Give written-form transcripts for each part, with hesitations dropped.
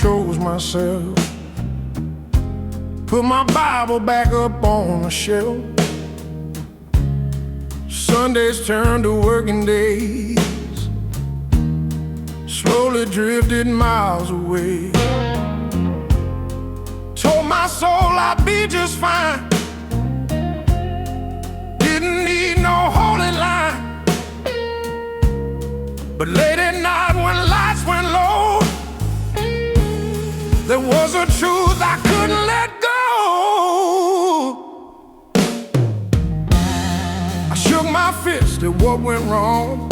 chose myself. Put my Bible back up on the shelf. Sundays turned to working days. Slowly drifted miles away. Told my soul I'd be just fine. Didn't need no holy line. But late at night when lights went low, there was a truth I couldn't let go. I shook my fist at what went wrong.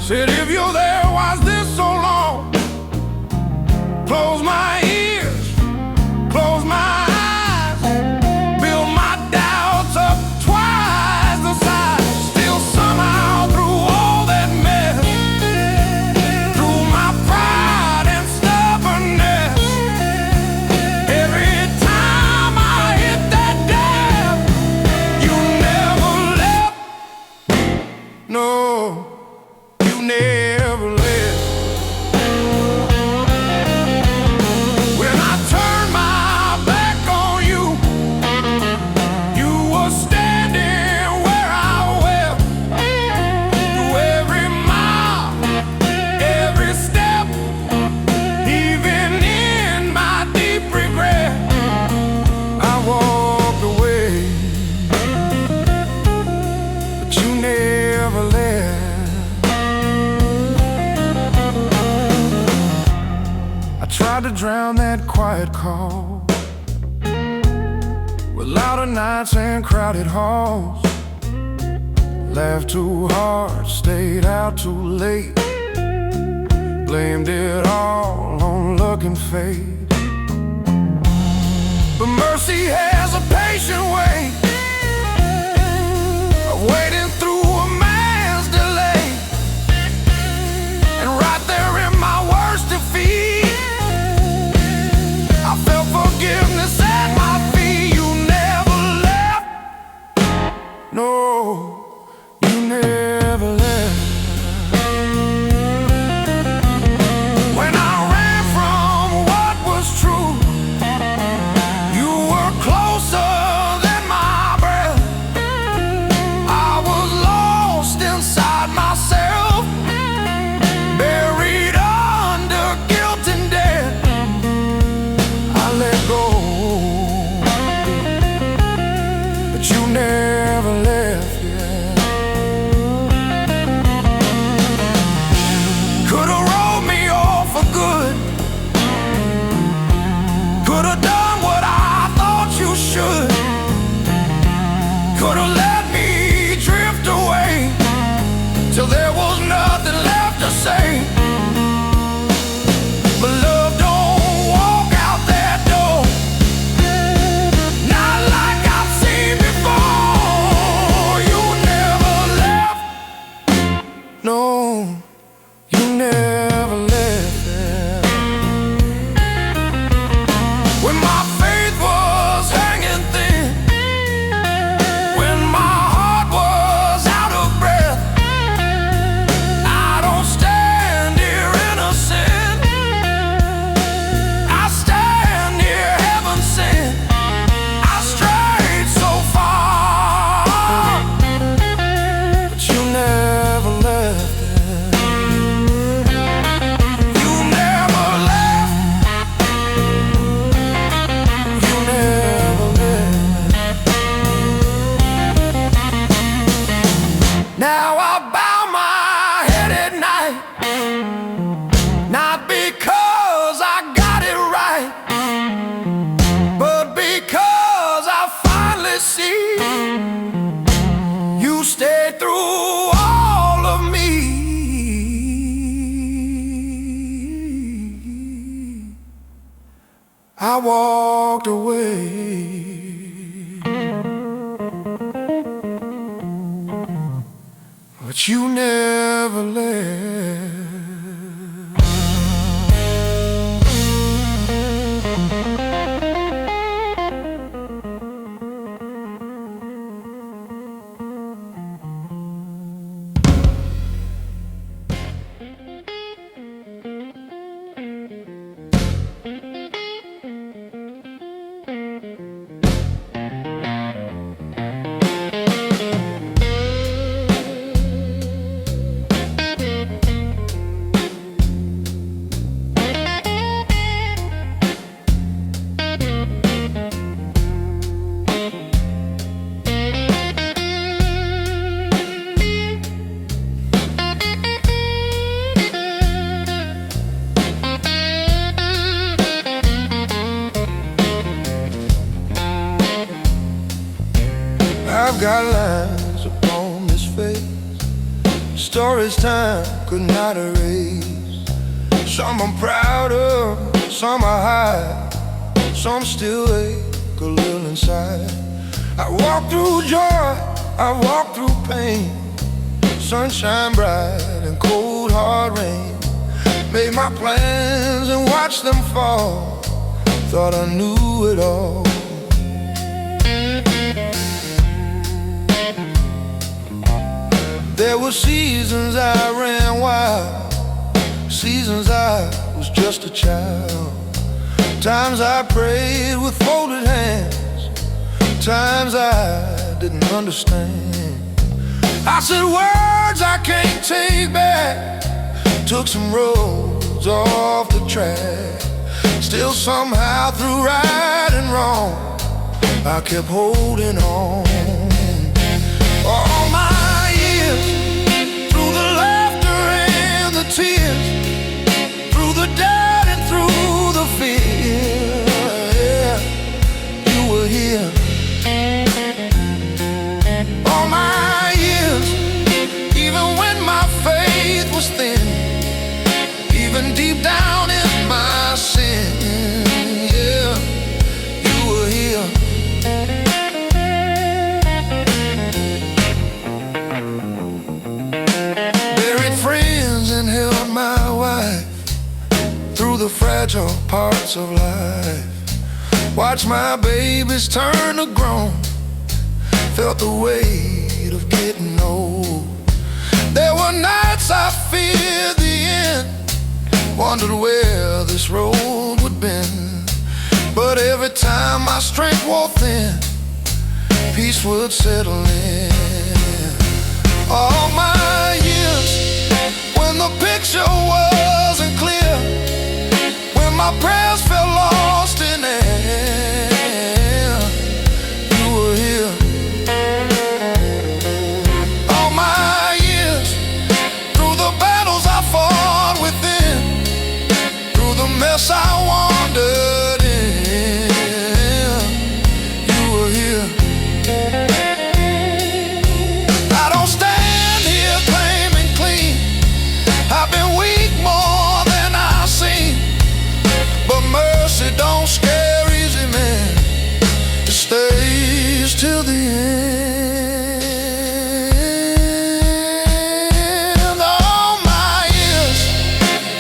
Said, if you're there, why's this so long? Close my ears, close my eyes, build my doubts up twice the size. Still somehow through all that mess, through my pride and stubbornness, every time I hit that depth, you never left. No, you never left. When I turned my back on you, you were standing where I wept. Through every mile, every step, even in my deep regret, I walked away, but you never left. I tried to drown that quiet call with louder nights and crowded halls. Laughed too hard, stayed out too late, blamed it all on luck and fate. But mercy has a patient way of waiting through a man's delay. And right there in my worst defeat, I felt forgiveness at my feet. You never left. No, you never left. When I ran from what was true, you were closer than my breath. I was lost inside myself, buried under guilt and debt. I let go, but you never left, yeah. Could've wrote me off for good, could've done what I thought you should, could've let me drift away till there was nothing left to say. But love don't walk out that door, not like I've seen before. You never left. No, you never left. When my faith was hanging thin, when my heart was out of breath, I don't stand here innocent, I stand here heaven sent. I strayed so far, but you never left. You never left. You never left. Now I bow my head at night, not because I got it right, but because I finally see you stayed through all of me. I walked away, but you never left. I've got lines upon this face, stories time could not erase. Some I'm proud of, some I hide, some still ache a little inside. I walk through joy, I walk through pain, sunshine bright and cold hard rain. Made my plans and watched them fall, thought I knew it all. There were seasons I ran wild, seasons I was just a child. Times I prayed with folded hands, times I didn't understand. I said words I can't take back, took some roads off the track. Still somehow through right and wrong, I kept holding on. All my years, through the laughter and the tears, through the doubt and through the fear, yeah, you were here. All my years, even when my faith was thin, even deep down in my sin, yeah, you were here. Buried friends and held my wife through the fragile parts of life. Watched my babies turn to grown, felt the weight of getting old. There were nights I feared the end, wondered where this road would bend. But every time my strength wore thin, peace would settle in. All my years, when the picture wasn't clear, when my prayers felt lost in air, you were here. All my years, through the battles I fought within, through the mess I wandered in, you were here. I don't stand here claiming clean, I've been weak more than I've seen, but mercy don't scare easy, man, it stays till the end. All my years,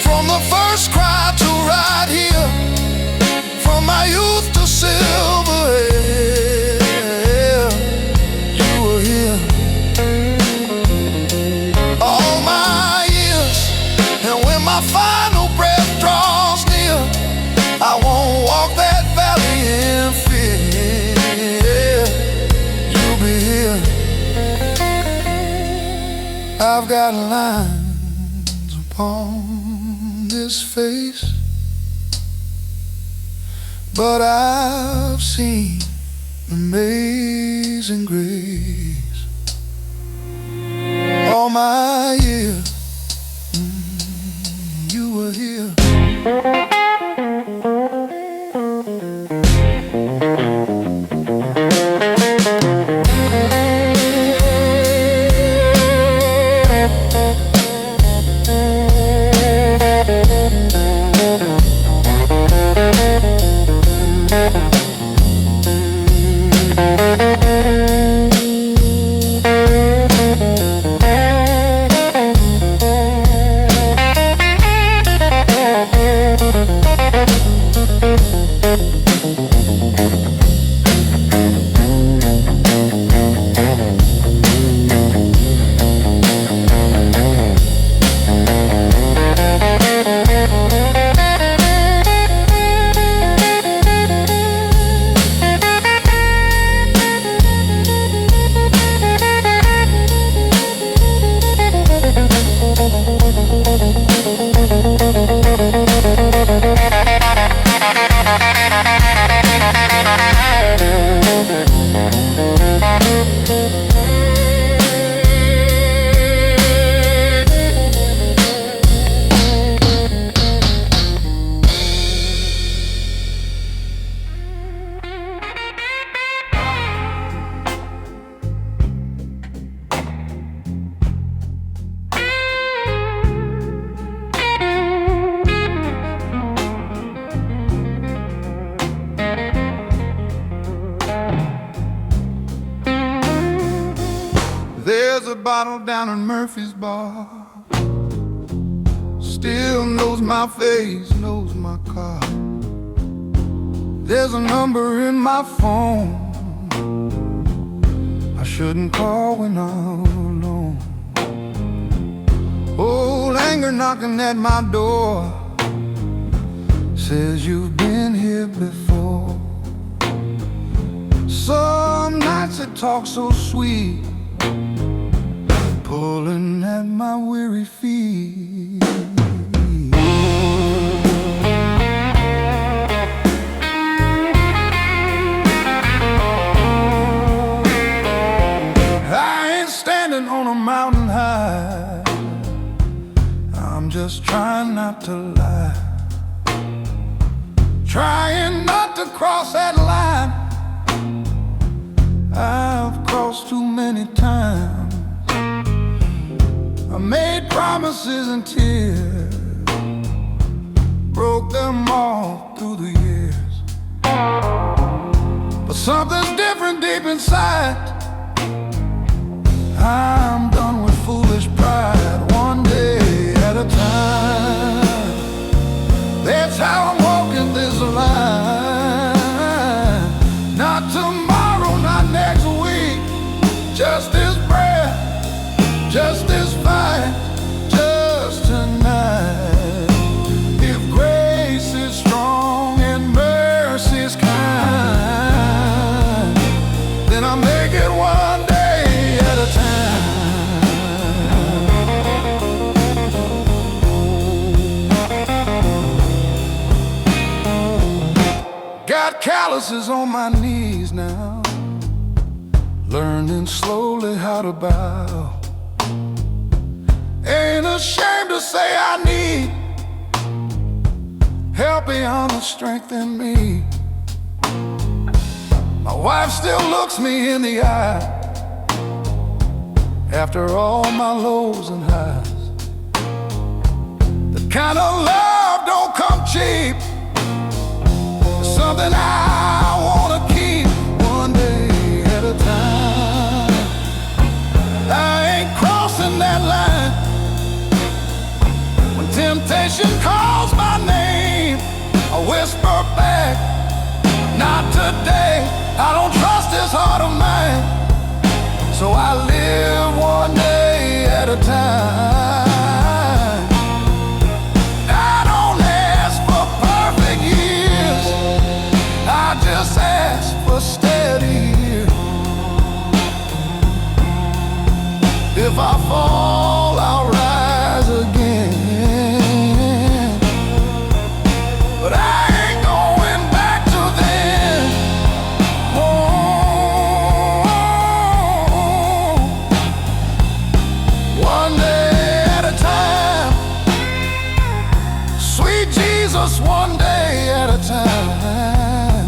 from the first cry to right here, from my youth to silver hair, you were here. All my years, and when my final breath draws near, I won't walk that valley in fear, you'll be here. I've got lines upon this face, but I've seen amazing grace. All my years, you were here. There's a bottle down in Murphy's bar, still knows my face, knows my car. There's a number in my phone I shouldn't call when I'm alone. Old anger knocking at my door, says you've been here before. Some nights it talks so sweet, pulling at my weary feet. I ain't standing on a mountain high, I'm just trying not to lie, trying not to cross that line I've crossed too many times. I made promises and tears, broke them all through the years. But something's different deep inside, I'm done with foolish pride, one day at a time. That's how I'm walking this line. Not tomorrow, not next week, just this breath, just this fight, just tonight. If grace is strong and mercy is kind, then I'll make it one day at a time. Got calluses on my knees now, learning slowly how to bow. Ain't ashamed to say I need help beyond the strength in me. My wife still looks me in the eye after all my lows and highs. The kind of love don't come cheap, it's something I wanna keep one day at a time. I ain't crossing that line. When temptation calls my name, I whisper back, not today. I don't trust this heart of mine, so I live one day at a time. I don't ask for perfect years, I just ask for steady years. If I fall, I'll rise again, but I ain't going back to then. Oh, one day at a time, sweet Jesus, one day at a time.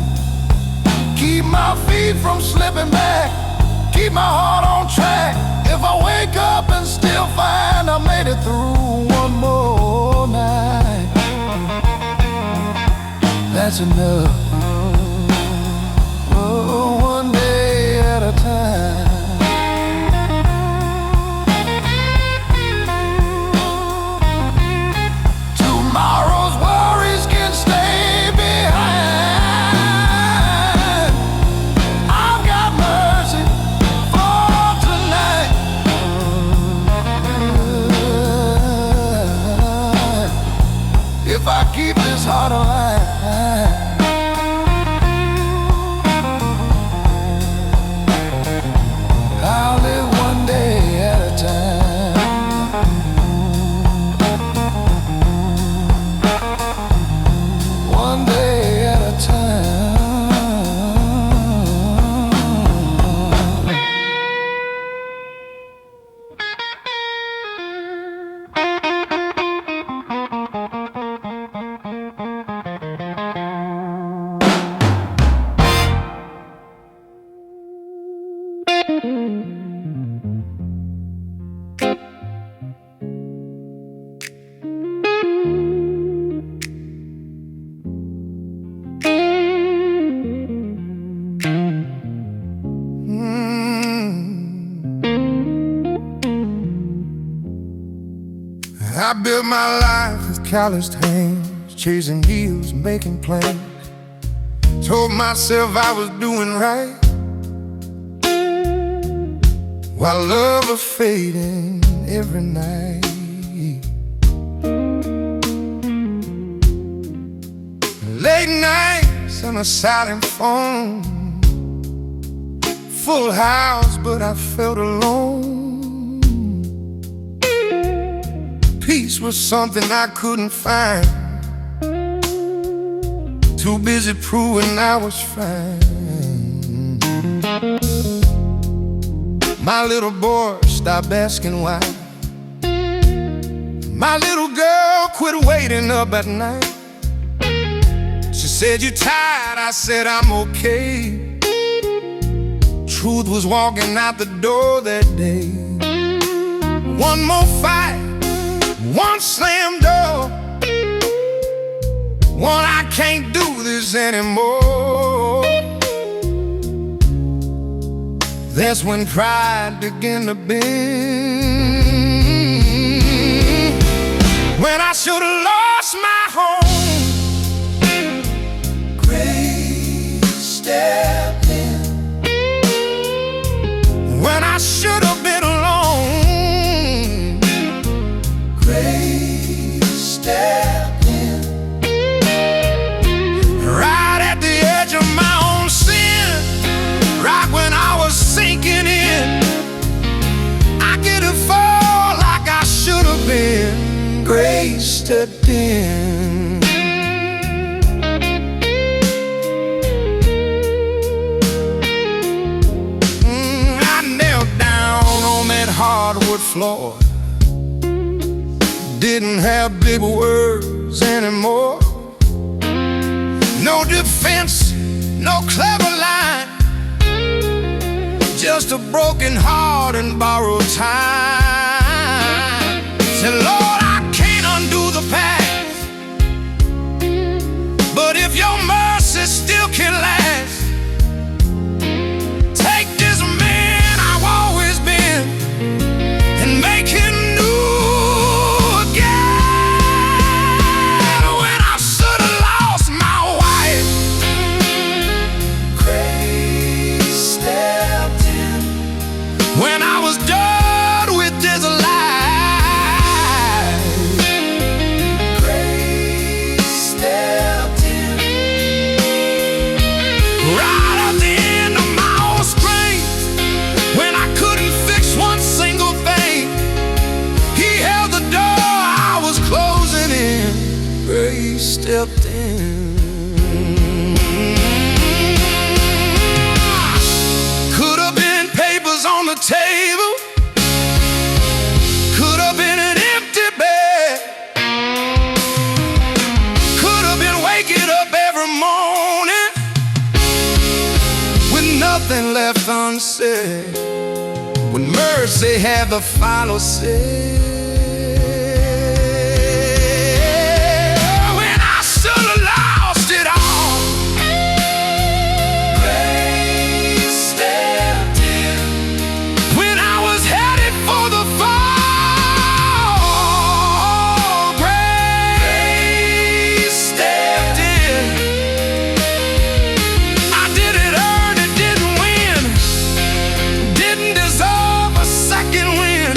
Keep my feet from slipping back, keep my heart on track. If I wake up and still find I made it through one more night, that's enough. Oh, one day at a time. Tomorrow's worries can stay behind. I've got mercy for tonight. If I keep this heart alive, I'll live one day at a time. One day at a time. I built my life with calloused hands, chasing deals, making plans. Told myself I was doing right, while love was fading every night. Late nights on a silent phone, full house but I felt alone. Peace was something I couldn't find, too busy proving I was fine. My little boy stopped asking why. My little girl quit waiting up at night. She said, "You tired?" I said, "I'm okay." Truth was walking out the door that day. One more fight, one slam door, one I can't do this anymore. That's when pride began to bend, when I should have lost my home. Grace stepped in when I should have been alone. Grace stepped in right at the edge of my own sin, right when I was sinking in. I didn't fall like I should have been. Grace stepped in. I knelt down on that hardwood floor, didn't have big words anymore. No defense, no clever line, just a broken heart and borrowed time. Said, "Lord, I can't undo the past, but if your mercy still can last, take this man I've always been and make him new again." When I should have lost my wife, grace stepped in. When I was done with this life, grace stepped in. Right at the end of my own strength, when I couldn't fix one single thing, he held the door I was closing in. Grace stepped in. Could have been papers on the table, could have been an empty bed, could have been waking up every morning with nothing left unsaid, when mercy had the final say. When I should have lost it all, grace stepped in. When I was headed for the fall, grace stepped in. I didn't earn it, didn't win, didn't deserve a second win,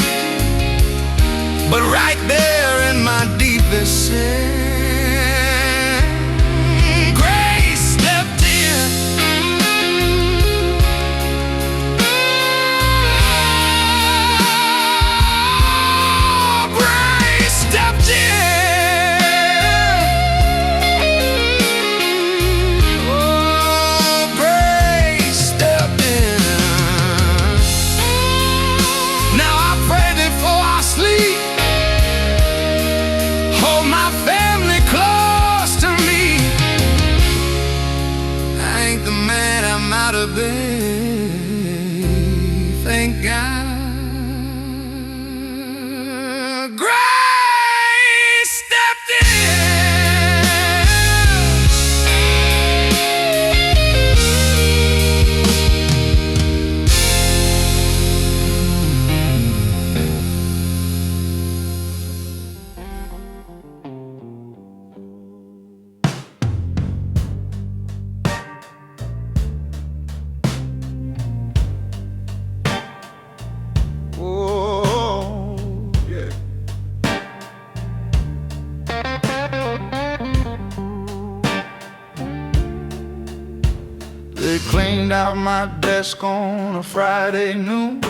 at my desk on a Friday noon.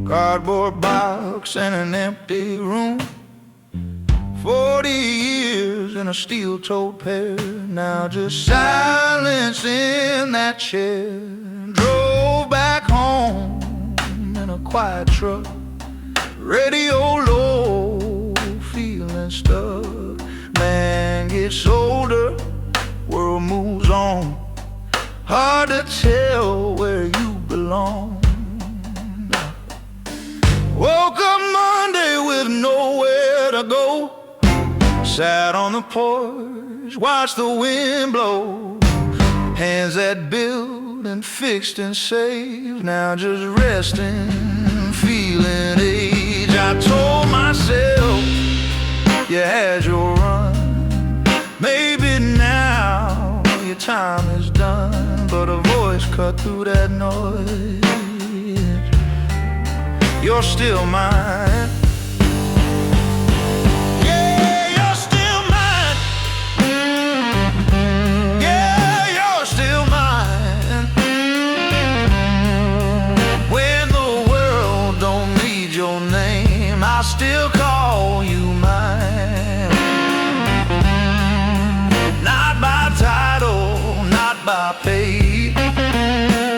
Cardboard box in an empty room. 40 years in a steel-toed pair. Now just silence in that chair. Drove back home in a quiet truck. Radio low, feeling stuck. Man gets older, world moves on. Hard to tell where you belong. Woke up Monday with nowhere to go. Sat on the porch, watched the wind blow. Hands that built and fixed and saved. Now just resting, feeling age. I told myself, you had your run. Maybe now your time is done. But a voice cut through that noise. You're still mine. Yeah, you're still mine. Yeah, you're still mine. When the world don't need your name, I still call you mine. Not by title, not by pay,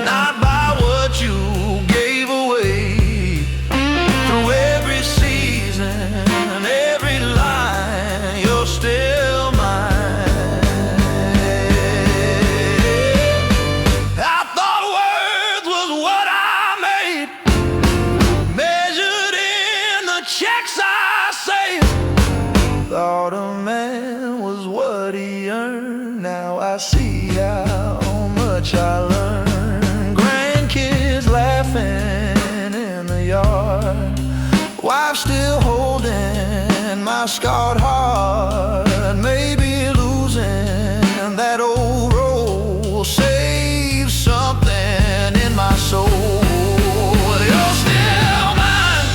not by what you gave away. Through every season, every line, you're still mine. I thought worth was what I made, measured in the checks I saved. Thought a man was what he earned. Now I see how much I learned. Grandkids laughing in the yard. Wife still holding my scarred heart. Maybe losing that old role saved something in my soul. You're still mine.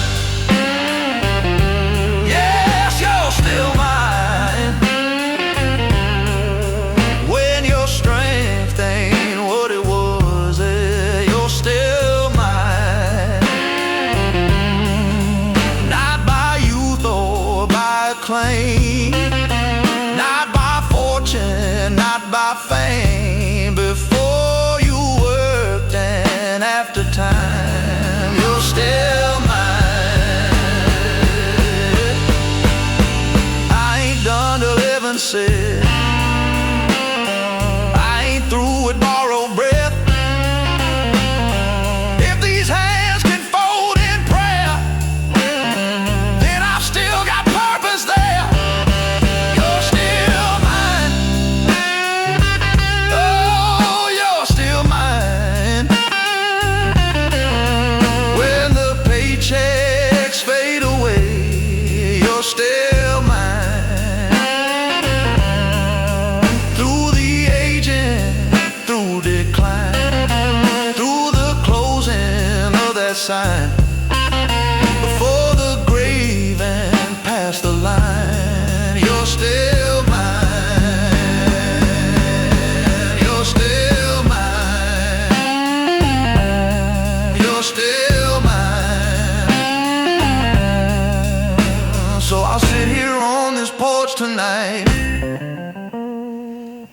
Yes, you're still mine. When your strength ain't what it was, you're still mine. Not by youth or by claim, not by fortune, not by fame. Before you worked and after time, you're still mine. I ain't done till heaven said. I ain't through with borrowed breath. If these hands can fold in prayer, then I've still got purpose there. You're still mine. Oh, you're still mine. When the paychecks fade away, you're still mine. Through the aging, through decline, through the closing of that sign, before the grave and past the line, you're still mine. You're still mine. You're still mine. So I'll sit here on this porch tonight,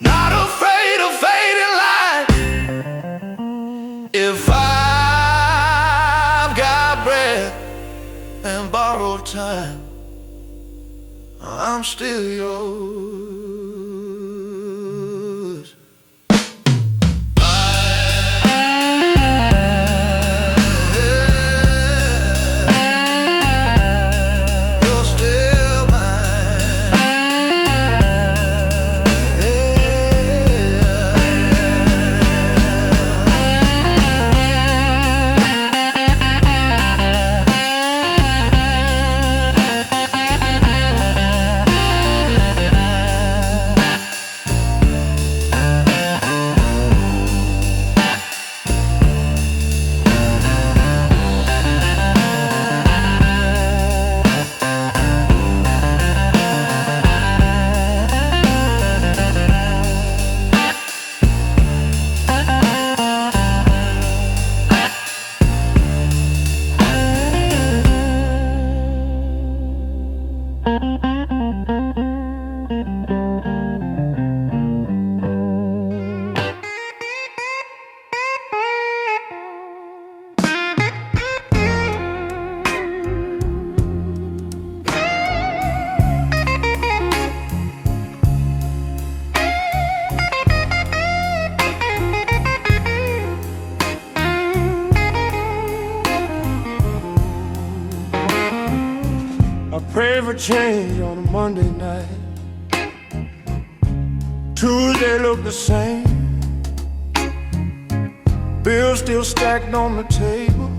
not afraid of fading light. If I've got breath and borrowed time, I'm still yours. You're still mine. Pray for change on a Monday night. Tuesday looked the same. Bills still stacked on the table.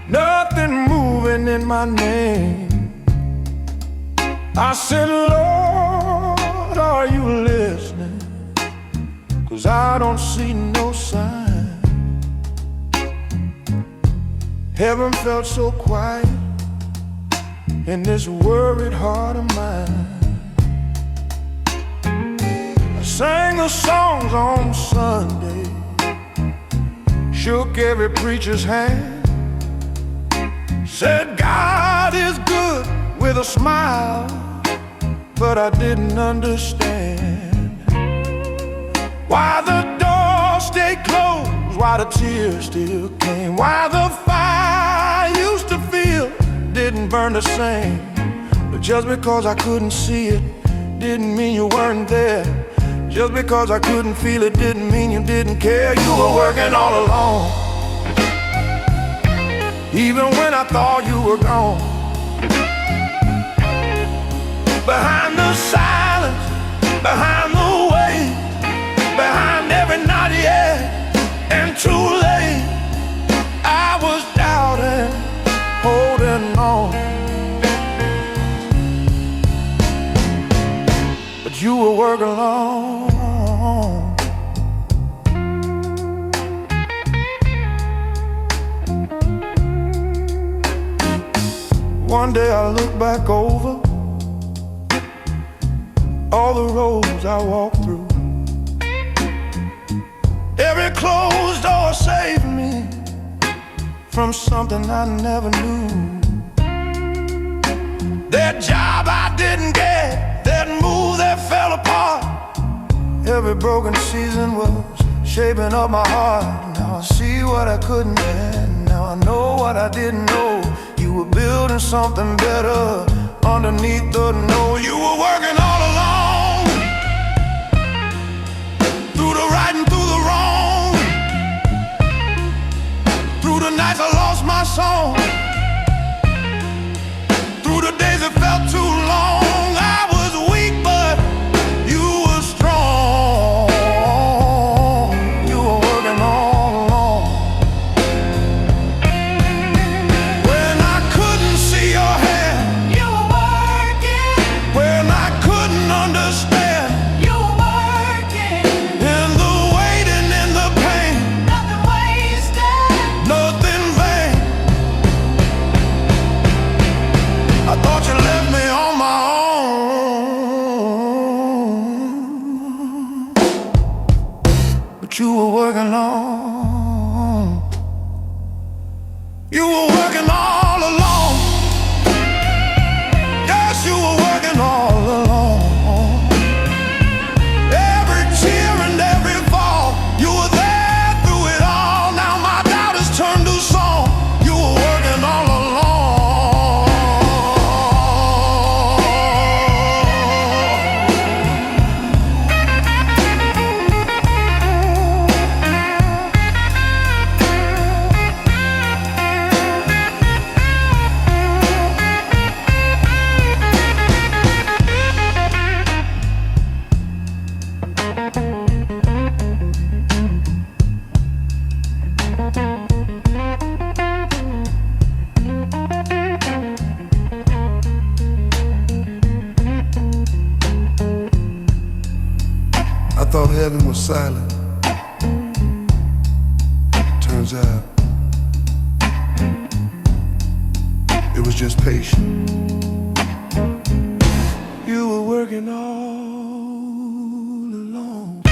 Nothing moving in my name. I said, Lord, are you listening? 'Cause I don't see no sign. Heaven felt so quiet in this worried heart of mine. I sang the songs on Sunday, shook every preacher's hand, said God is good with a smile, but I didn't understand why the door stayed closed, why the tears still came, why the fire I used to feel didn't burn the same. But just because I couldn't see it didn't mean you weren't there. Just because I couldn't feel it didn't mean you didn't care. You were working all along, even when I thought you were gone. Behind the silence, behind the wait, behind every not yet and too late, I was doubting, holding on. But you were working along. One day I look back over all the roads I walked through. Every closed door saved me from something I never knew. That job I didn't get, that move that fell apart, every broken season was shaping up my heart. Now I see what I couldn't have, now I know what I didn't know. You were building something better underneath the no. You were working all along, through the right and through the wrong, through the nights I lost my song, through the days that felt too long. I was weak, but you were strong. You were working all along. When I couldn't see your hand, You were working. when I couldn't understand, You were working. in the waiting, in the pain, Nothing wasted. nothing vain. I thought you left me on my own, but you were working on. You were working all along. Yes, you were working all along. Every tear and every fall, you were there through it all. Now my doubt has turned to song. You were working all along. I thought heaven was silent. Turns out it was just patient. You were working all along.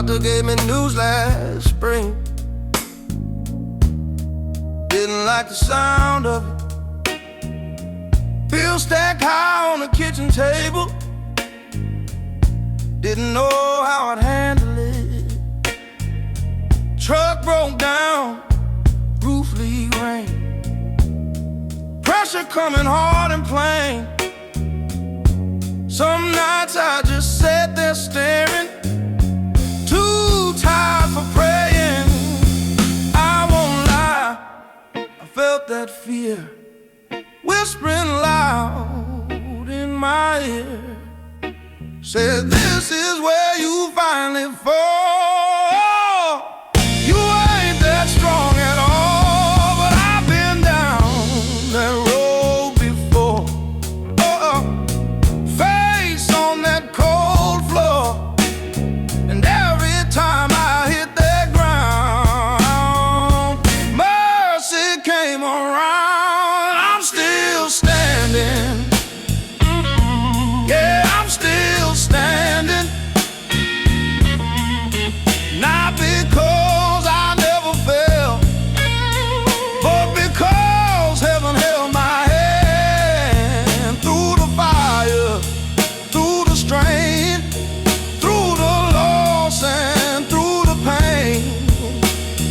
Doctor gave me news last spring. Didn't like the sound of it. Bill stacked high on the kitchen table. Didn't know how I'd handle it. Truck broke down, roof leak rain. Pressure coming hard and plain. Some nights I just sat there staring, too tired for praying. I won't lie, I felt that fear whispering loud in my ear. Said, this is where you finally fall. You ain't that strong at all, but I've been down that road before. Face on that cold floor, and every time I hit that ground, mercy came around. I'm still standing. Yeah, I'm still standing. Not because I never fell, but because heaven held my hand through the fire, through the strain, through the loss and through the pain.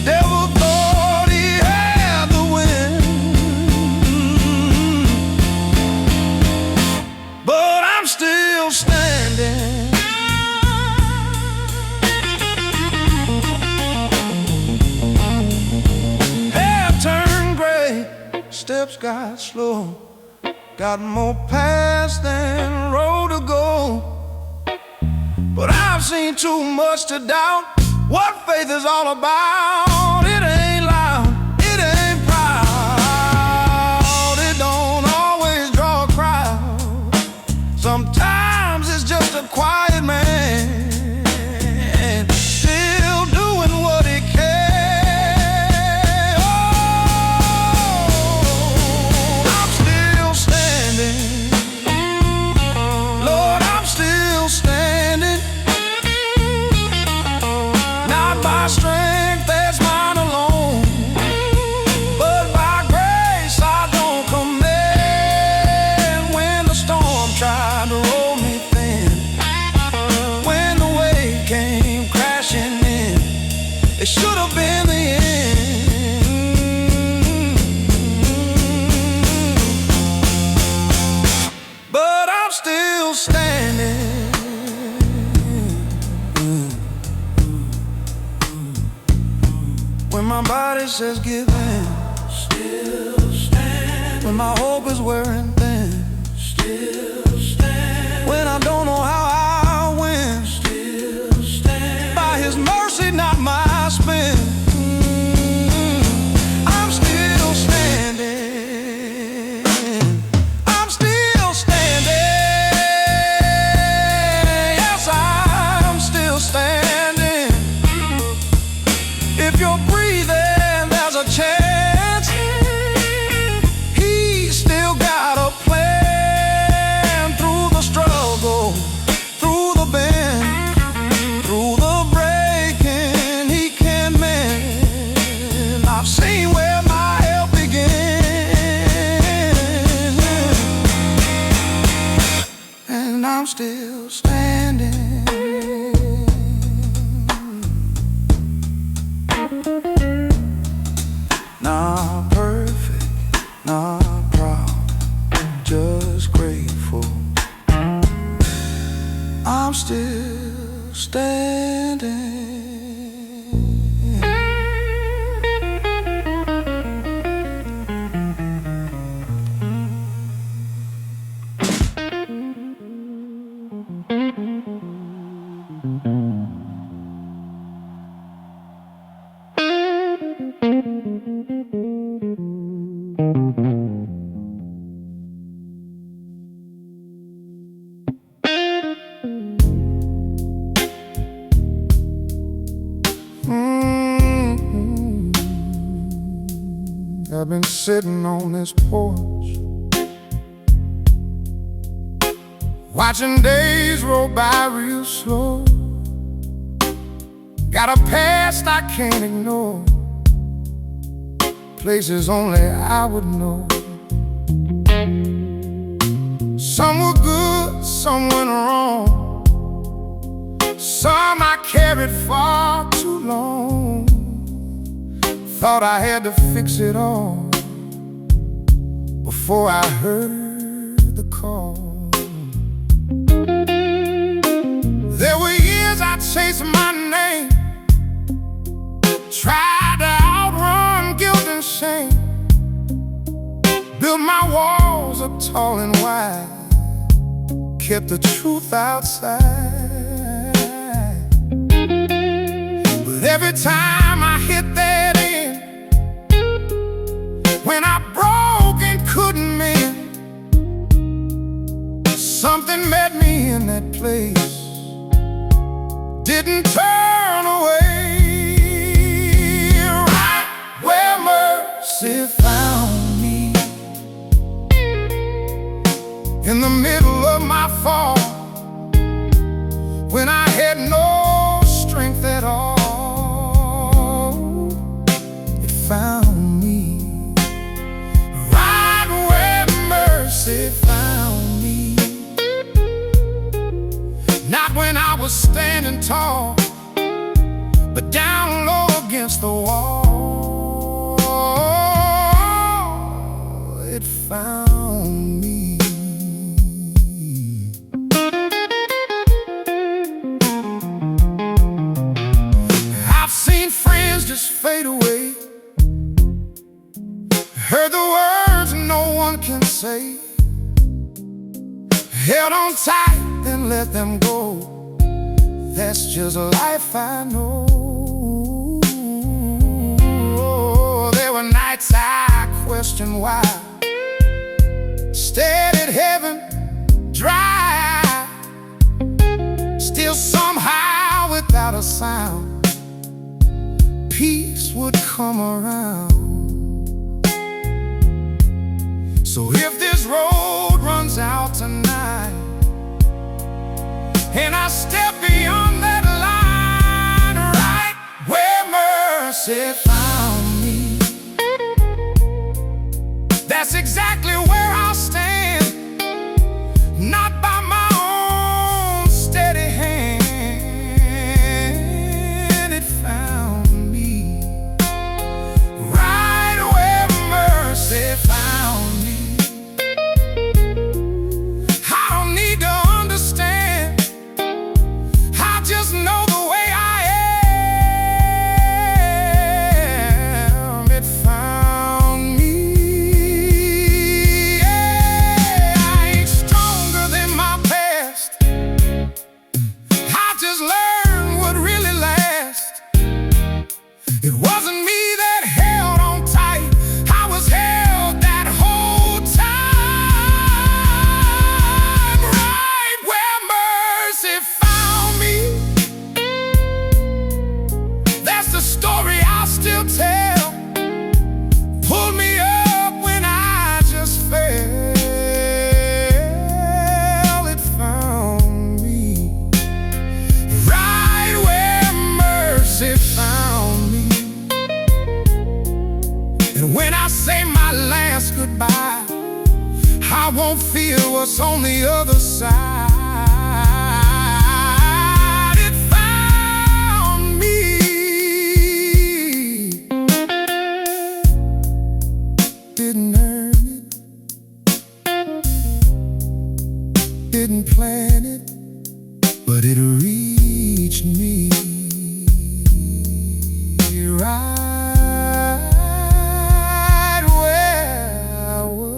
Devil thought he had the win, but I'm still standing. Hair turned gray, steps got slow. Got more past than road to go. But I've seen too much to doubt what faith is all about. It ain't loud, it ain't proud. It don't always draw a crowd. Sometimes it's just a quiet man, still doing what he can. Oh, I'm still standing. Lord, I'm still standing. Not by strength, that's mine alone, but by grace I don't commend. When the storm tried to roll me thin, when the wave came crashing in, it should have been the end. But I'm still standing. When my body says give in, still standing. When my hope is wearing thin, still standing. When I don't know how I'll win, still standing. By His mercy, not my spin, I'm still standing. I'm still standing. Yes, I'm still standing. If you're breathing, there's a chance. He's still got a plan. Through the struggle, through the bend, through the breaking, He can mend. I've seen where my help begins, and I'm still standing. Not perfect, not proud, just grateful. I'm still standing. I've been sitting on this porch, watching days roll by real slow. Got a past I can't ignore, places only I would know. Some were good, some went wrong, some I carried far too long. Thought I had to fix it all before I heard the call. There were years I chased my name, tried to outrun guilt and shame, built my walls up tall and wide, kept the truth outside. But every time I hit that end, when I broke and couldn't mend, something met me in that place, didn't turn away. Right where mercy found me, in the middle of my fall, when I had no strength at all, it found me. Right where mercy found me, not when I was standing tall, but down low against the wall, it found me. I've seen friends just fade away, heard the words no one can say, held on tight and let them go. That's just life, I know. There were nights I questioned why, stared at heaven dry, still somehow without a sound, peace would come around. So if this road runs out tonight, and I step beyond that line, right where mercy found me, that's exactly where I'll stand, not by my own steady hand. It found me right where mercy found me. I don't need to understand, just know the way I am. It found me. Yeah, I ain't stronger than my past, I just learned what really lasts. It wasn't me that held on tight, I was held that whole time. Right where mercy found me, that's the story I'll still tell. Pull me up when I just fell. It found me right where mercy found me. And when I say my last goodbye, I won't feel what's on the other side. Didn't earn it, didn't plan it, but it reached me right where I was.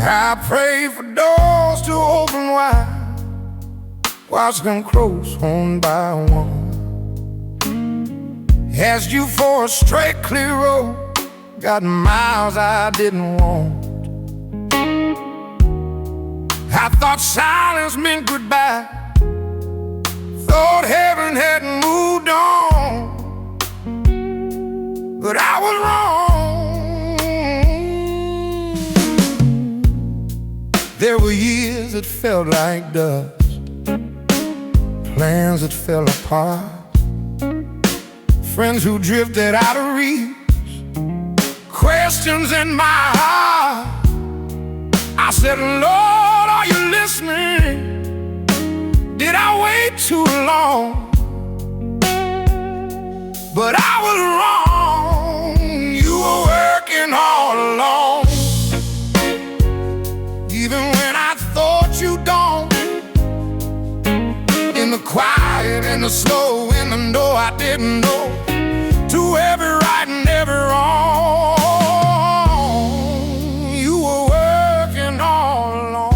I pray for doors to open wide watch them crows one by one. Asked you for a straight, clear road, got miles I didn't want. I thought silence meant goodbye, thought heaven had moved on, but I was wrong. There were years that felt like dust, plans that fell apart, friends who drifted out of reach, questions in my heart. I said, Lord, are you listening? Did I wait too long? But I was wrong. You were working all alone, even when I thought you don't. In the quiet, in the slow, in the no I didn't know, to every right and every wrong, you were working all alone.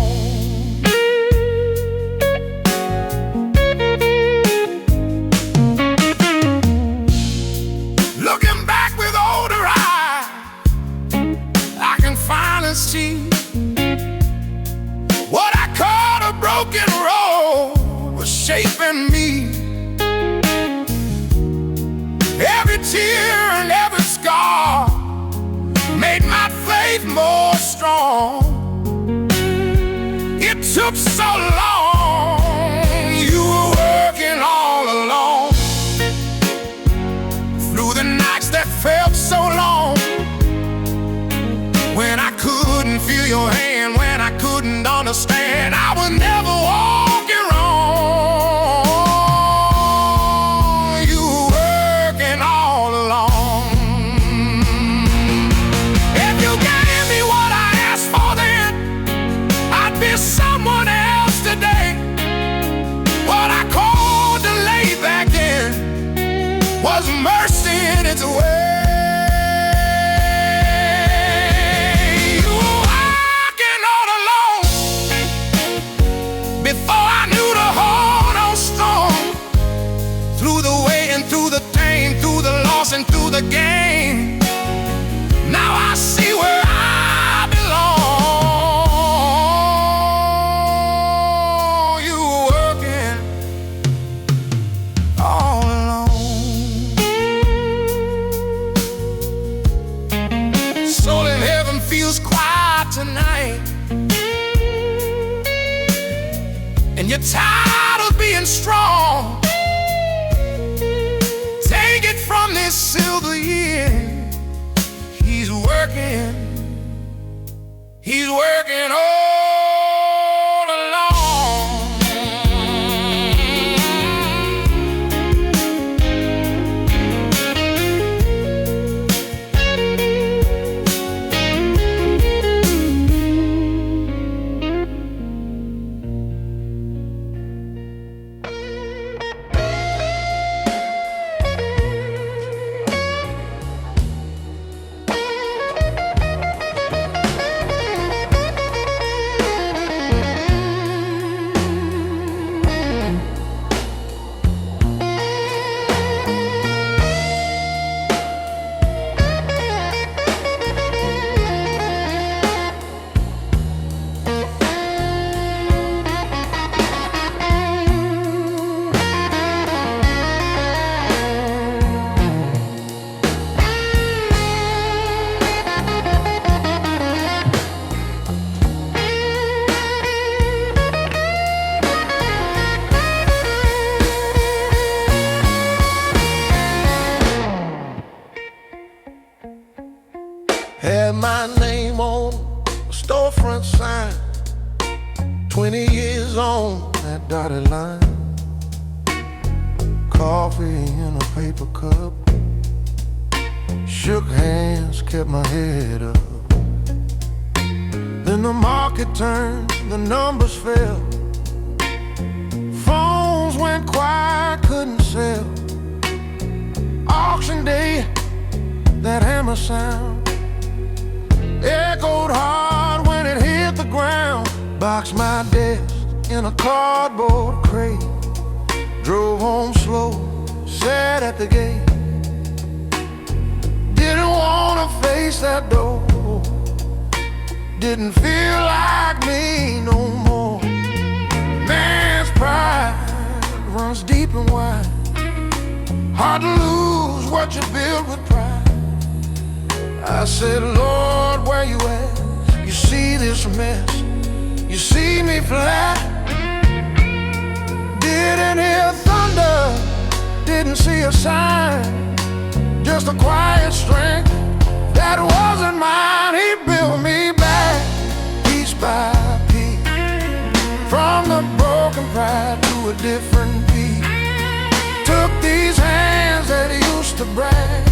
Looking back with older eyes, I can finally see what I called a broken road was shaping me. Every tear and every scar made my faith more strong. It took so long. You were working all alone, through the nights that felt so long, when I couldn't feel your hand, when I couldn't understand. I was never walking wrong. You were working all alone. If you gave me what I asked for then, I'd be someone else today. What I called delay back then was mercy in its way. Before I knew to hold on strong, through the way and through the pain, through the loss and through the gain, now I see where I belong. You were working all alone. Soul in heaven feels quiet tonight, and you're tired of being strong. Take it from this silver year. He's working all along. Had my name on a storefront sign, 20 years on that dotted line. Coffee in a paper cup, shook hands, kept my head up. Then the market turned, the numbers fell, phones went quiet, couldn't sell. Auction day, that hammer sound echoed hard when it hit the ground. Boxed my desk, in a cardboard crate. Drove home slow, sat at the gate. Didn't wanna face that door. Didn't feel like me no more. Man's pride runs deep and wide. Hard to lose what you build with pride. I said, Lord, where you at? You see this mess? You see me flat? Didn't hear thunder, didn't see a sign. Just a quiet strength that wasn't mine. He built me back, piece by piece, from the broken pride to a different beat. Took these hands that used to brag,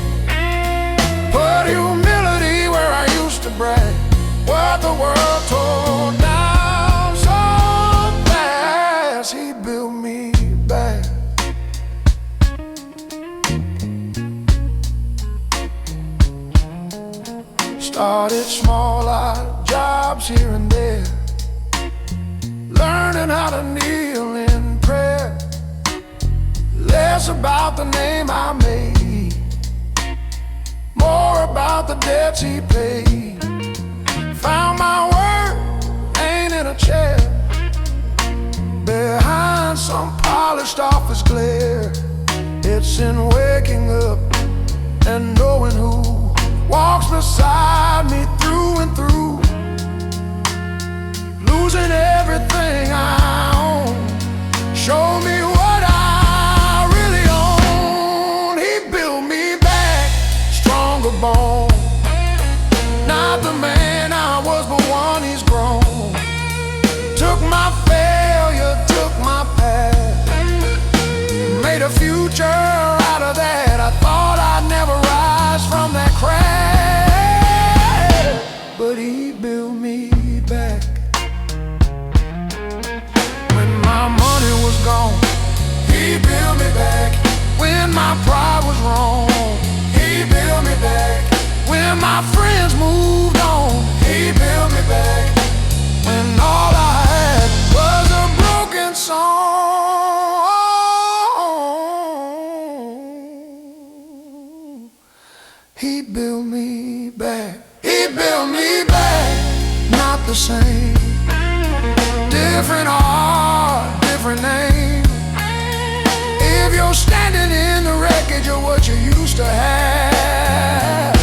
put humility where I used to brag. What the world tore down so fast, he built me back. Started small, odd jobs here and there, learning how to kneel in prayer. Less about the name I made, more about the debts he paid. Found my worth ain't in a chair, behind some polished office glare. It's in waking up and knowing who walks beside me through and through. Losing everything I own, show me what I really own. He built me back, stronger bone. Not the man I was, but one he's grown. Took my failure, took my past, made a future out of that. I thought I'd never rise from that crash, but he built me back. When my money was gone, he built me back. When my pride was wrong, he built me back. When my friends moved on, he built me back. When all I had was a broken song, he built me back. He built me back, not the same. Different art, different name. If you're standing in the wreckage of what you used to have,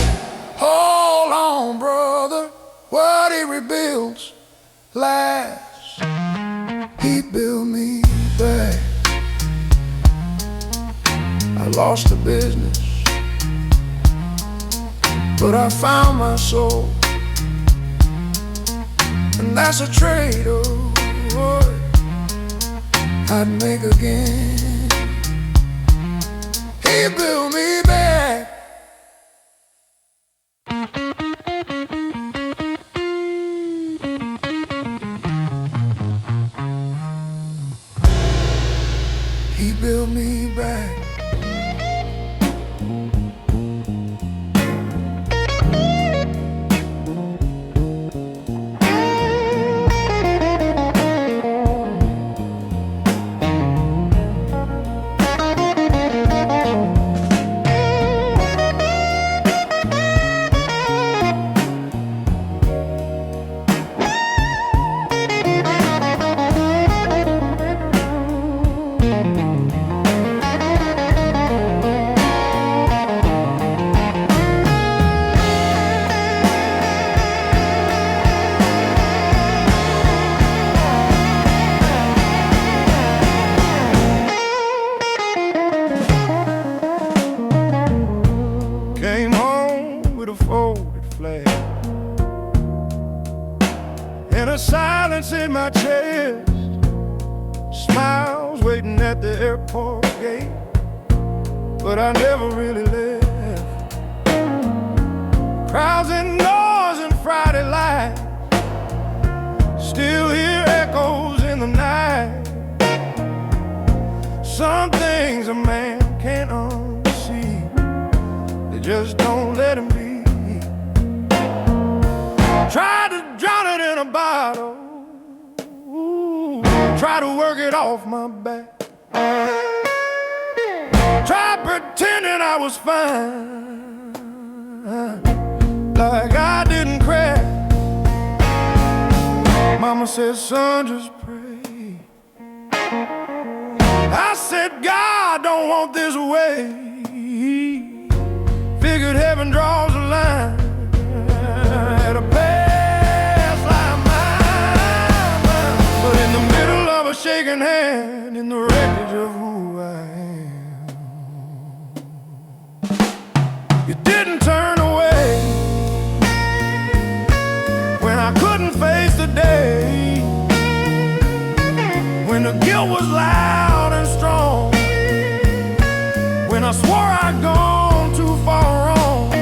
hold on, brother, what he rebuilds lasts. He built me back. I lost the business, but I found my soul, and that's a trade I'd make again. He built me back. He built me back. Came home with a folded flag and a silence in my chest. Smiles waiting at the airport gate, but I never really left. Crowds and noise and Friday lights, still hear echoes in the night. Some things a man can't unsee, they just don't let him be. Tried to drown it in a bottle, try to work it off my back. Tried pretending I was fine, like I didn't crack. Mama said, son, just pray. I said, God don't want this way. Figured heaven draws a line at a past like mine. But in the middle of a shaking hand, in the wreckage of who I am, you didn't turn away when I couldn't face the day, when the guilt was loud and strong, when I swore I'd gone too far wrong.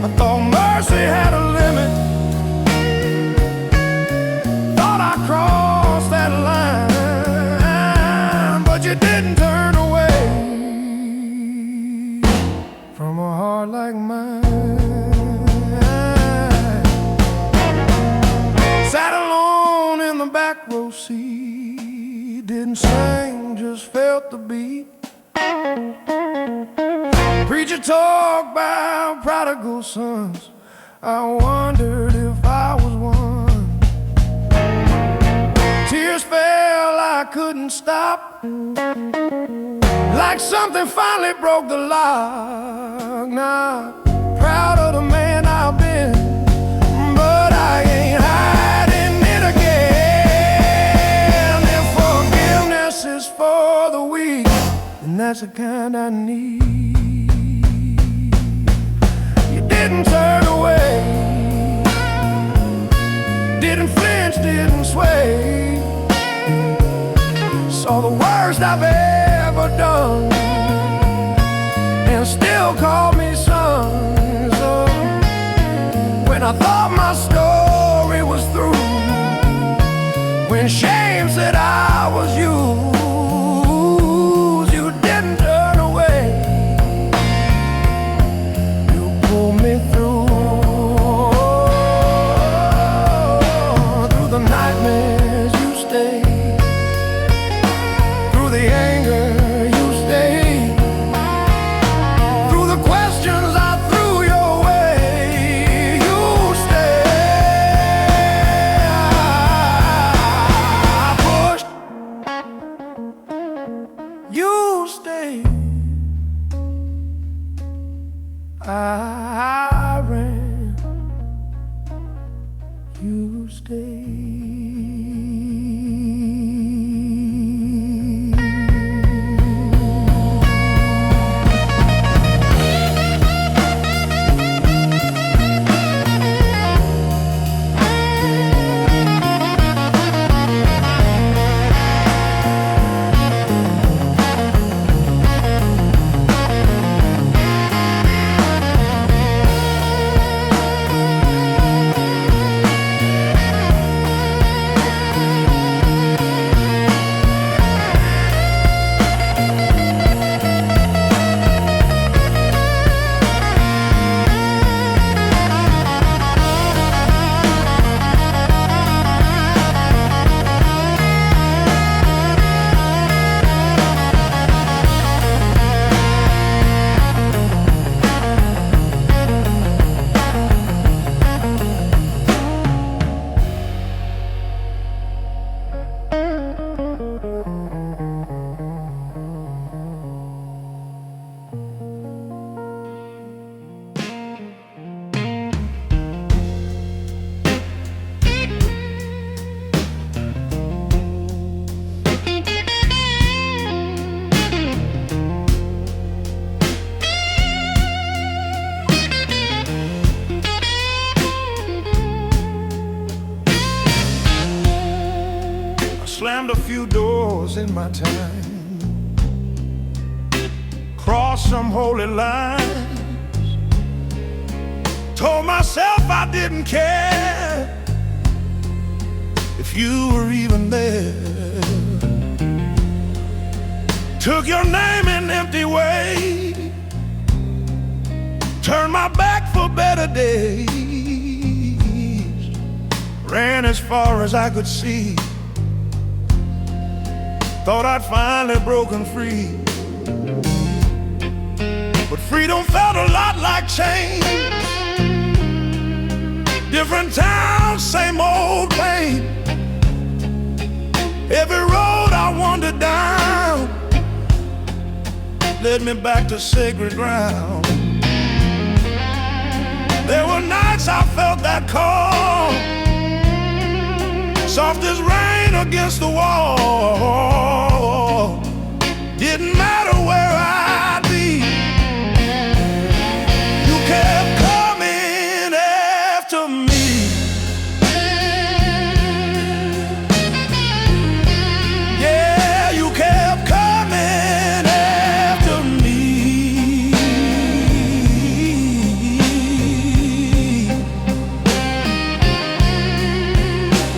I thought mercy had a limit, thought I crossed that line, but you didn't turn away from a heart like mine. Sat alone in the back row seat, didn't sing, just felt the beat. Preacher talked about prodigal sons. I wondered if I was one. Tears fell, I couldn't stop, like something finally broke the lock. Now, proud of the man I've been, but I ain't hiding it again. If forgiveness is for the weak, and that's the kind I need. You didn't turn away, didn't flinch, didn't sway. Saw the worst I've ever done, and still called me son. So when I thought my story was through, when shame said I was you, I ran, you stayed. Slammed a few doors in my time, crossed some holy lines, told myself I didn't care if you were even there. Took your name in empty ways, turned my back for better days, ran as far as I could see, Thought I'd finally broken free, but freedom felt a lot like change. Different town, same old pain. Every road I wandered down led me back to sacred ground. There were nights I felt that call, soft as rain against the wall. Didn't matter where I'd be, you kept coming after me. Yeah, you kept coming after me.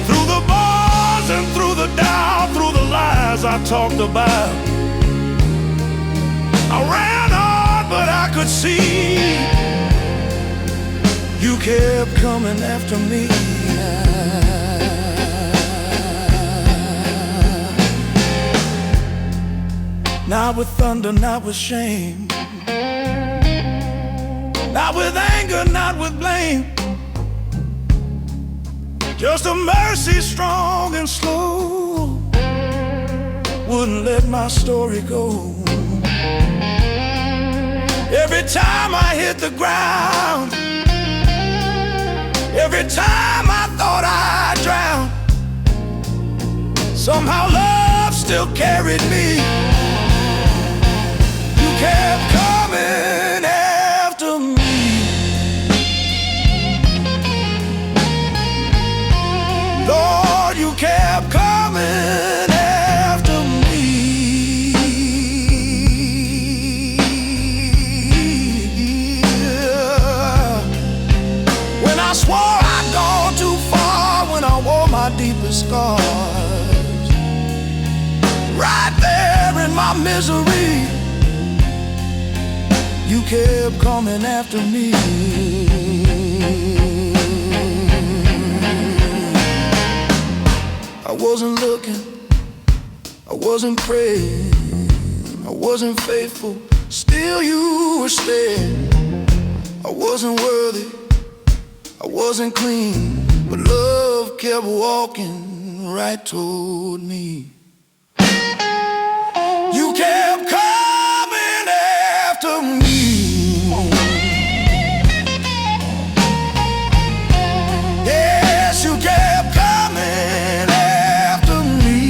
Through the bars and through the doubt, through the lies I talked about, I ran on, but I could see you kept coming after me. Not with thunder, not with shame, not with anger, not with blame. Just a mercy strong and slow, wouldn't let my story go. Every time I hit the ground, every time I thought I'd drown, somehow love still carried me. You kept coming after me. Lord, you kept coming after me. When I swore I'd gone too far, when I wore my deepest scars, right there in my misery, you kept coming after me. I wasn't looking, I wasn't praying, I wasn't faithful, still you were staying. I wasn't worthy, I wasn't clean, but love kept walking right toward me. You kept coming after me. Yes, you kept coming after me.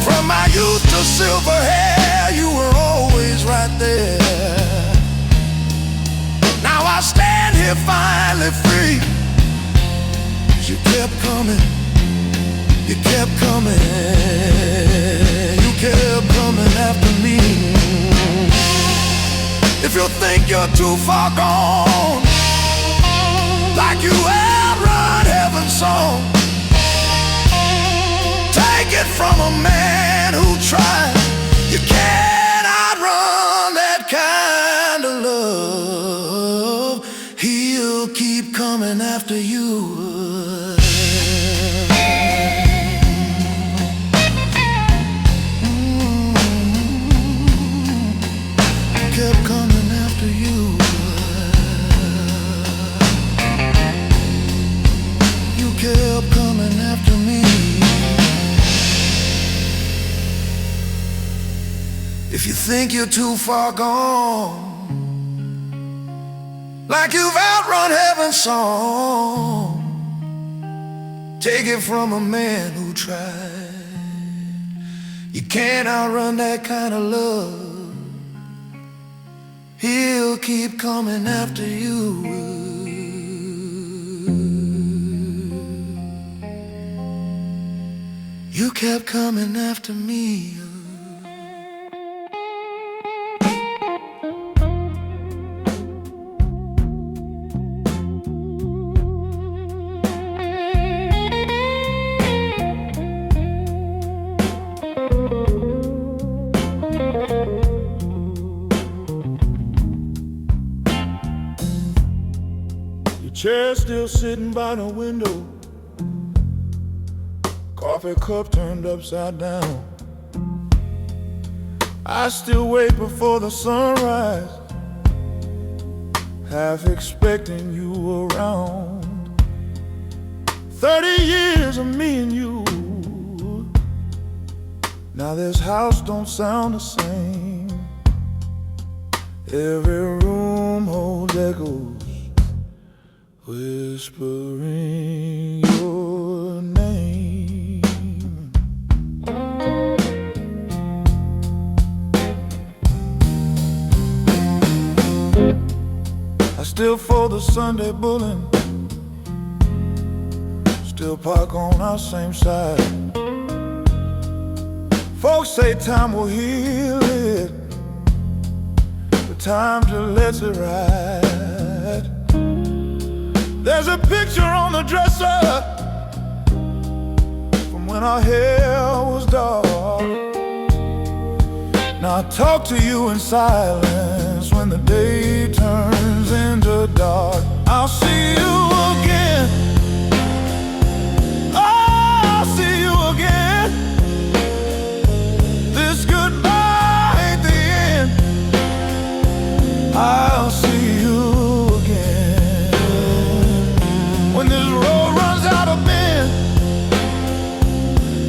From my youth to silver hair, you were always right there. Now I stand here finally free. You kept coming, you kept coming, you kept coming after me. If you think you're too far gone, like you outrun heaven's song, take it from a man who tried. You can't outrun that kind of love. He'll keep coming after you. Kept coming after you. You kept coming after me. If you think you're too far gone, like you've outrun heaven's song, take it from a man who tried. You can't outrun that kind of love. He'll keep coming after you. You kept coming after me. Chair still sitting by the window, coffee cup turned upside down. I still wait before the sunrise, half expecting you around. 30 years of me and you, now this house don't sound the same. Every room holds echoes, whispering your name. I still fold the Sunday bulletin, still park on our same side. Folks say time will heal it, but time just lets it ride. There's a picture on the dresser from when our hair was dark. Now I talk to you in silence when the day turns into dark. I'll see you again, I'll see you again. This goodbye ain't the end. I'll see you again when this road runs out of bend,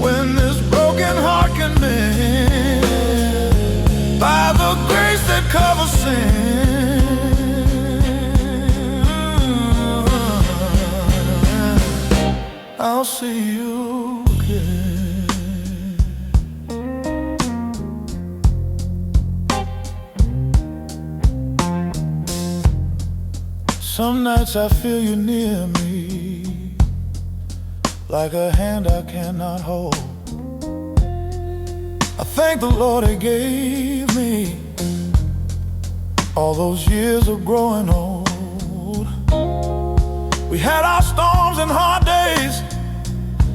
when this broken heart can mend by the grace that covers sin. I'll see you again. Some nights I feel you near me, like a hand I cannot hold. I thank the Lord He gave me all those years of growing old. We had our storms and hard days,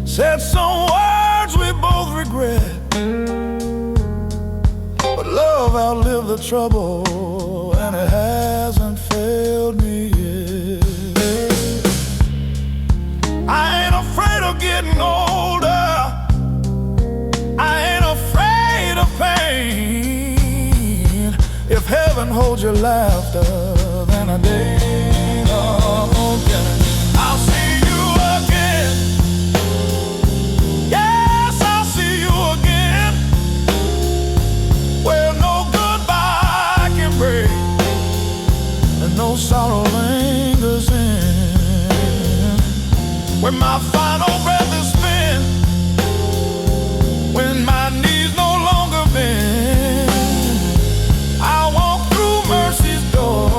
said some words we both regret, but love outlived the trouble, and it hasn't failed me yet. I ain't afraid of getting older, I ain't afraid of pain. If heaven holds your laughter, then a day I'll see you again. Yes, I'll see you again, where no goodbye can break and no sorrow lingers in, where my final breath is spent, when my knees no longer bend. I walk through mercy's door,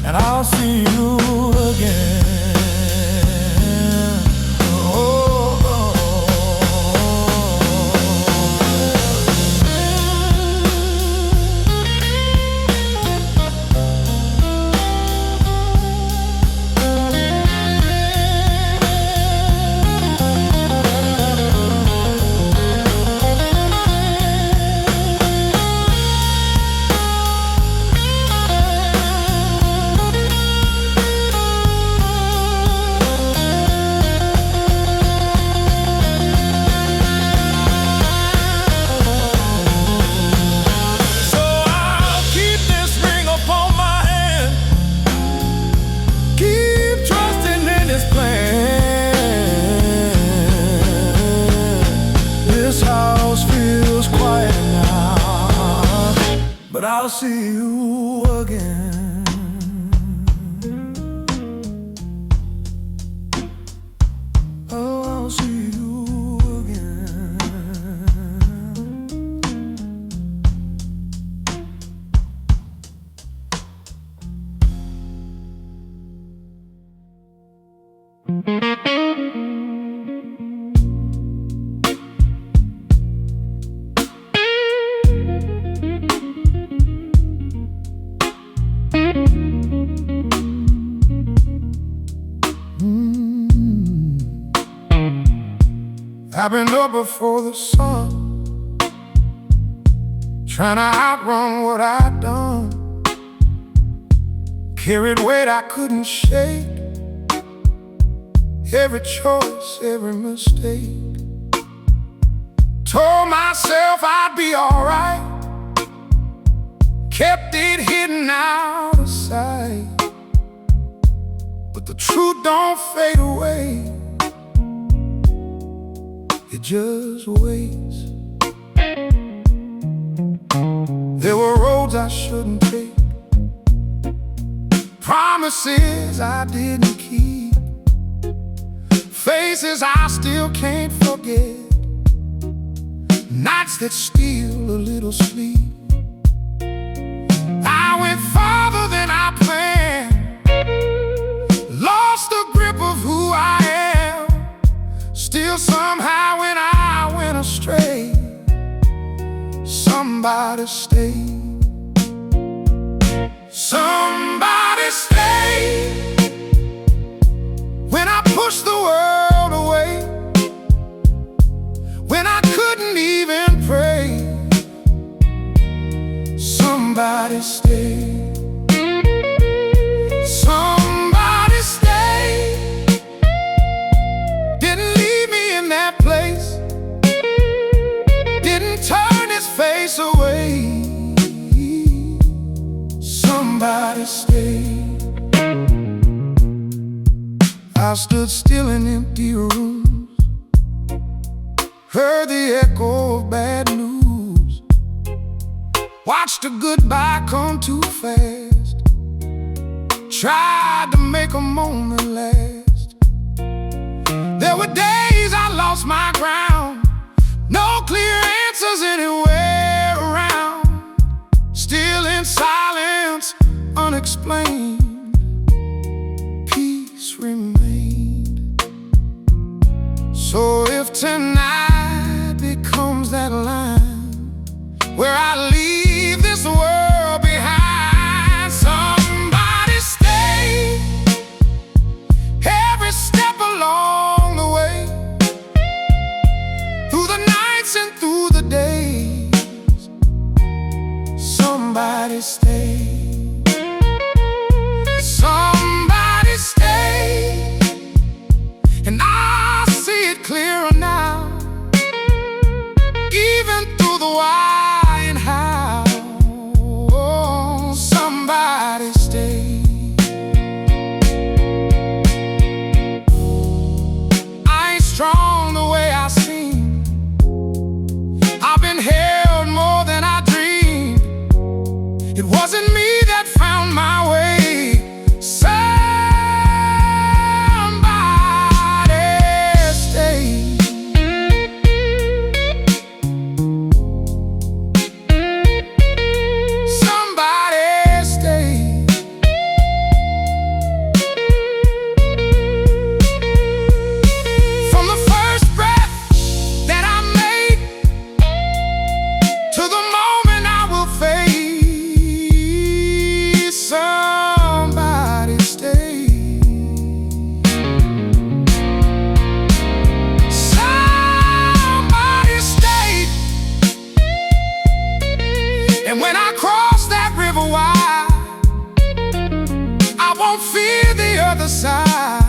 and I'll see you again. But I'll see you again. Oh, I'll see you again. I've been up before the sun trying to outrun what I'd done. Carried weight I couldn't shake, every choice, every mistake. Told myself I'd be alright, kept it hidden out of sight. But the truth don't fade away, it just waits. There were roads I shouldn't take, promises I didn't keep, faces I still can't forget, nights that steal a little sleep. I went farther than I planned, lost the grip of who I am. Still somehow when I went astray, somebody stayed. Somebody stayed when I pushed the world away, when I couldn't even pray. Somebody stayed. Somebody stayed, didn't leave me in that place, didn't turn his face away. Somebody stayed. I stood still in empty rooms, heard the echo of bad news, watched a goodbye come too fast, tried to make a moment last. There were days I lost my ground, no clear answers anywhere around. Still in silence, unexplained, peace remained. So if tonight becomes that line where I leave this world behind, somebody stay every step along the way, through the nights and through the days. Somebody stay. Somebody stay, and I see it clearer now, even through the why and how. Oh, somebody stay. I ain't strong the way I seem, I've been held more than I dreamed. It wasn't me that found my way, and when I cross that river wide, I won't fear the other side.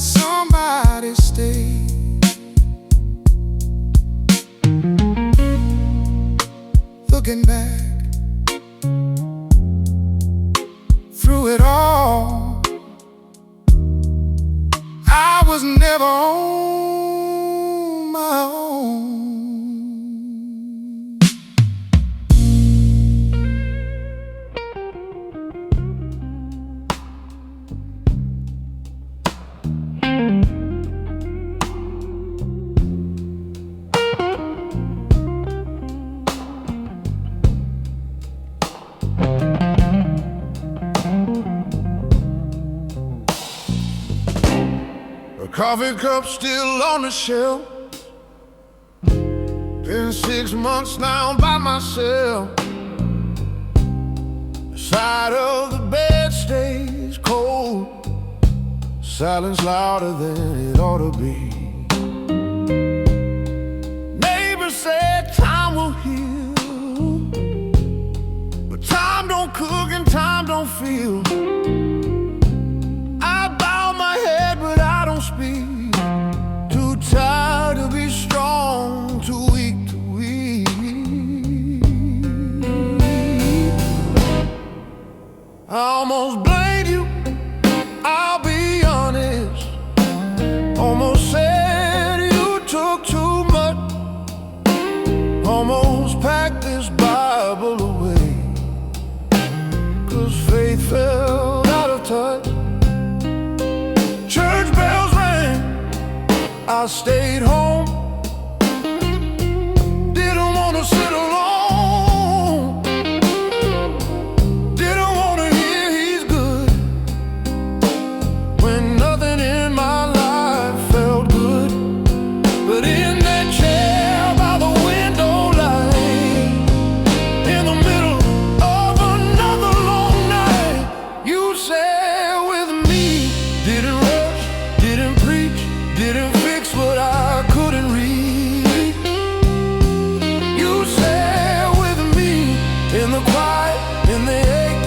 Somebody stay. Looking back through it all, I was never on my own. A coffee cup still on the shelf, been 6 months now by myself. The side of the bed stays cold, silence louder than it ought to be. Neighbors said time will heal almost packed this Bible away, 'cause faith fell out of touch. Church bells rang, I stayed home. Didn't want to sit alone, didn't want to hear he's good, when nothing in my life felt good. But in that chair by the window light, in the middle of another long night, you sat with me. Didn't rush, didn't preach, didn't fix what I couldn't read. You sat with me in the quiet, in the ache,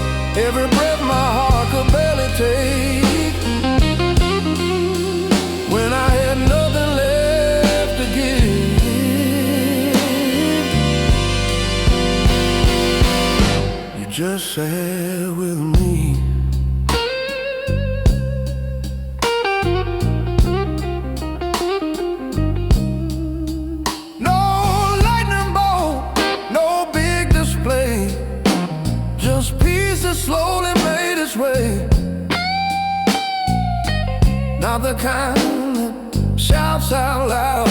every breath my heart could barely take. When I had nothing left to give, you just sat with me. No lightning bolt, no big display, just peace that slowly made its way. Not the kind that shouts out loud,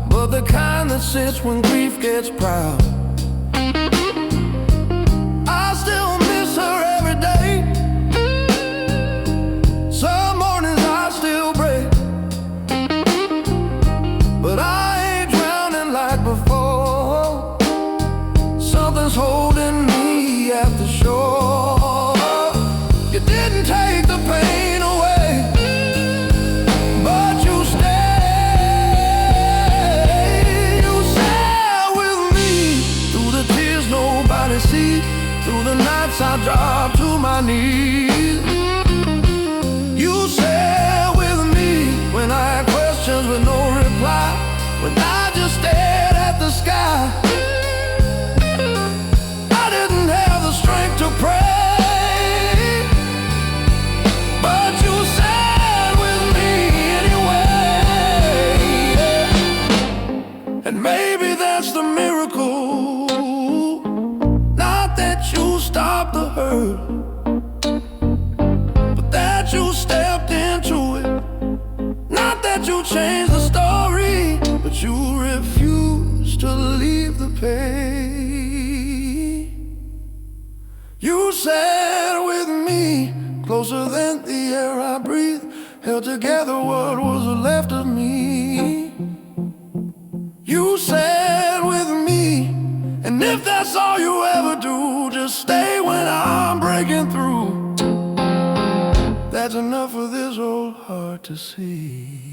but the kind that sits when grief gets proud. I still miss her every day. Some mornings I still break, but I ain't drowning like before. Something's holding me at the shore. You didn't take the pain away, but you stayed. You sat with me through the tears nobody sees, through the nights I dropped to my knees. You sat with me when I had questions with no reply, when I just stared at the sky. I didn't have the strength to pray, but you sat with me anyway. And maybe that's the miracle, not that you stopped the hurt, but that you stepped into it. Not that you changed the story, but you refused to leave the pain. You sat with me, closer than the air I breathe, held together what was left of me. You sat with me, and if that's all you ever do, just stay when I'm breaking through. That's enough for this old heart to see.